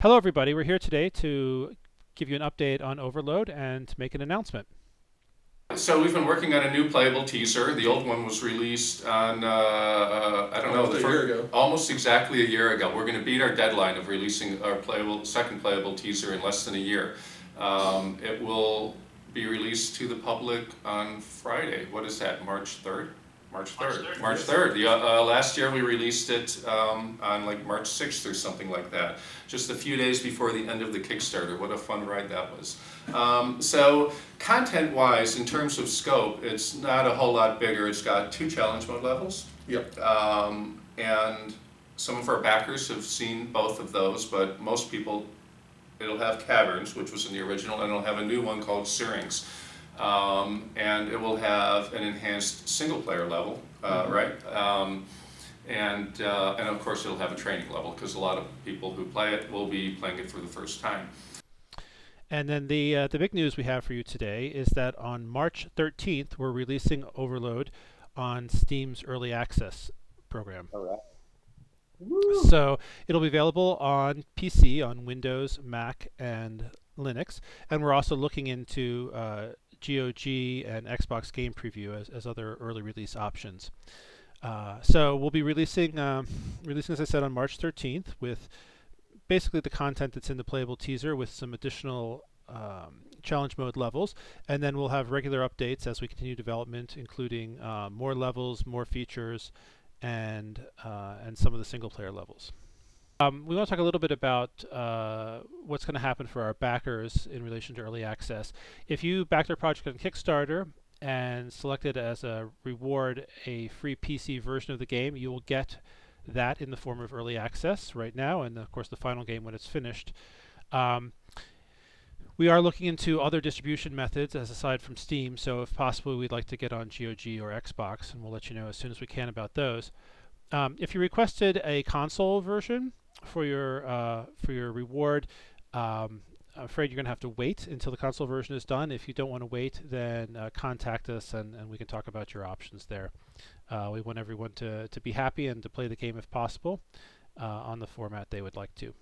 Hello, everybody. We're here today to give you an update on Overload and to make an announcement. So we've been working on a new playable teaser. The old one was released on I don't know Almost a year ago. almost exactly a year ago. We're going to beat our deadline of releasing our second playable teaser in less than a year. It will be released to the public on Friday. What is that? March 3rd. March 3rd. March 3rd. Last year we released it on like March 6th or something like that. Just a few days before the end of the Kickstarter. What a fun ride that was. So content-wise, in terms of scope, it's not a whole lot bigger. It's got 2 challenge mode levels. Yep. And some of our backers have seen both of those, but most people, it'll have caverns, which was in the original, and it'll have a new one called Syrinx. And it will have an enhanced single-player level, right? And of course it'll have a training level, because a lot of people who play it will be playing it for the first time. And then the big news we have for you today is that on March 13th, we're releasing Overload on Steam's Early Access program. All right. So it'll be available on PC, on Windows, Mac, and Linux. And we're also looking into GOG and Xbox Game Preview as other early release options. So we'll be releasing, as I said, on March 13th with basically the content that's in the playable teaser with some additional challenge mode levels, and then we'll have regular updates as we continue development, including more levels, more features, and some of the single player levels. We want to talk a little bit about what's going to happen for our backers in relation to early access. If you backed our project on Kickstarter and selected as a reward a free PC version of the game, you will get that in the form of early access right now, and of course the final game when it's finished. We are looking into other distribution methods as aside from Steam, so if possible we'd like to get on GOG or Xbox, and we'll let you know as soon as we can about those. If you requested a console version for your reward, I'm afraid you're going to have to wait until the console version is done. If you don't want to wait, then contact us and we can talk about your options there. We want everyone to be happy and to play the game if possible on the format they would like to.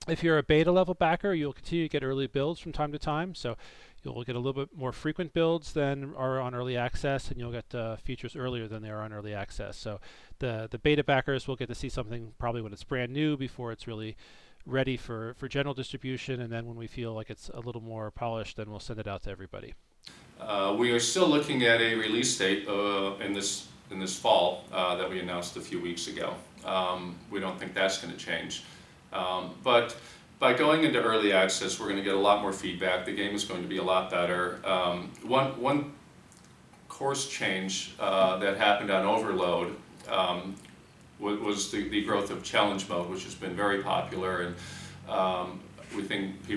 If you're a beta level backer, you'll continue to get early builds from time to time. So you'll get a little bit more frequent builds than are on early access, and you'll get features earlier than they are on early access. So the beta backers will get to see something probably when it's brand new before it's really ready for general distribution, and then when we feel like it's a little more polished, then we'll send it out to everybody. We are still looking at a release date in this fall that we announced a few weeks ago. We don't think that's going to change. But by going into early access, we're going to get a lot more feedback. The game is going to be a lot better. One course change that happened on Overload was the growth of challenge mode, which has been very popular, and we think the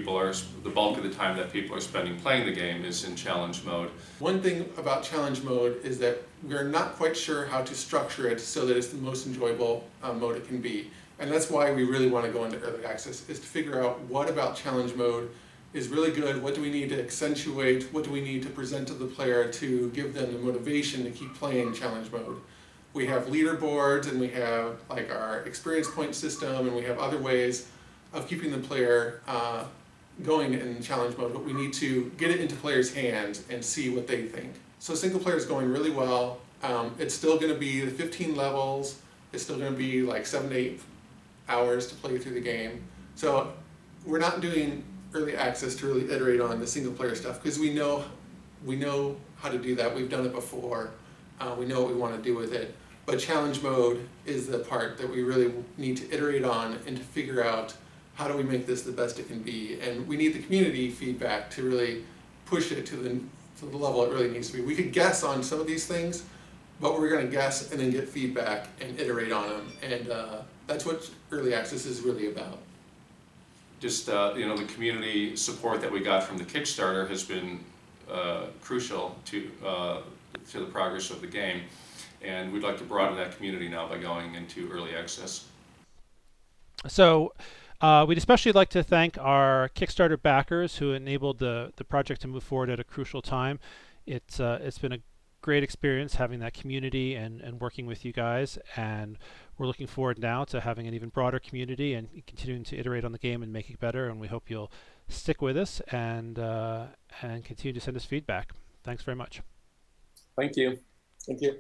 bulk of the time that people are spending playing the game is in challenge mode. One thing about challenge mode is that we're not quite sure how to structure it so that it's the most enjoyable mode it can be. And that's why we really want to go into early access, is to figure out what about challenge mode is really good, what do we need to accentuate, what do we need to present to the player to give them the motivation to keep playing challenge mode. We have leaderboards, and we have like our experience point system, and we have other ways of keeping the player going in challenge mode, but we need to get it into players' hands and see what they think. So single player is going really well. It's still going to be the 15 levels. It's still going to be like 7 to 8 hours to play through the game. So we're not doing early access to really iterate on the single player stuff, because we know how to do that. We've done it before. We know what we want to do with it. But challenge mode is the part that we really need to iterate on and to figure out how do we make this the best it can be. And we need the community feedback to really push it to the level it really needs to be. We could guess on some of these things, but we're going to guess and then get feedback and iterate on them. And that's what early access is really about. Just the community support that we got from the Kickstarter has been crucial to the progress of the game, and we'd like to broaden that community now by going into early access. So we'd especially like to thank our Kickstarter backers who enabled the project to move forward at a crucial time. It's been a great experience having that community and working with you guys, and we're looking forward now to having an even broader community and continuing to iterate on the game and make it better, and we hope you'll stick with us and continue to send us feedback. Thanks very much. Thank you. Thank you.